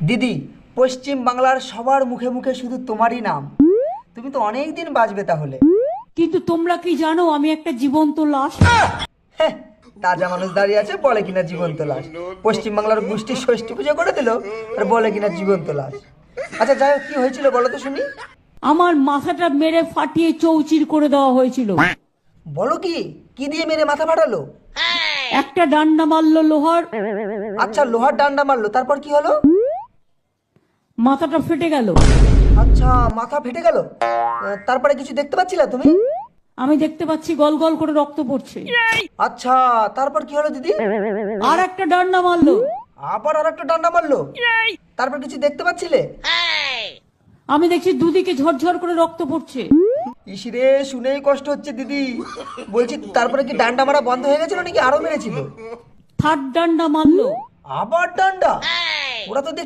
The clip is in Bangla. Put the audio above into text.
দিদি, পশ্চিম বাংলার সবার মুখে মুখে শুধু তোমারই নাম। তুমি তো অনেক দিন বাঁচবে তাহলে। কিন্তু তোমরা কি জানো আমি একটা জীবন্ত লাশ? হ্যাঁ, তাজা মানুষ দাঁড়িয়ে আছে বলে কিনা জীবন্ত লাশ। পশ্চিম বাংলার গোষ্ঠী ষষ্ঠী পুজো করে দিল আর বলে কিনা জীবন্ত লাশ। আচ্ছা যাই হোক, কি হয়েছিল বলো তো শুনি। আমার মাথাটা মেরে ফাটিয়ে চৌচির করে দেওয়া হয়েছিল। বলো কি, কি দিয়ে মেরে মাথা ফাটালো? একটা ডান্ডা মারলো লোহার, আচ্ছা, লোহার ডান্ডা মারলো, তারপর কি হলো? মাথাটা ফেটে গেল। আচ্ছা, মাথা ফেটে গেল। তারপরে কিছু দেখতে পাচ্ছিলা তুমি? আমি দেখতে পাচ্ছি গল গল করে রক্ত পড়ছে। আচ্ছা, তারপর কি হলো দিদি? আর একটা ডান্ডা মারলো। আবার আর একটা ডান্ডা মারলো, তারপর কিছু দেখতে পাচ্ছিলে? আমি দেখছি দুদিকে ঝরঝর করে রক্ত পড়ছে। ইসিরে, শুনেই কষ্ট হচ্ছে দিদি। বলছি তারপরে কি ডান্ডা মারা বন্ধ হয়ে গেছিল নাকি আরো মেরেছিল? থার্ড ডান্ডা মারলো। আবার ডান্ডা? ওরা তো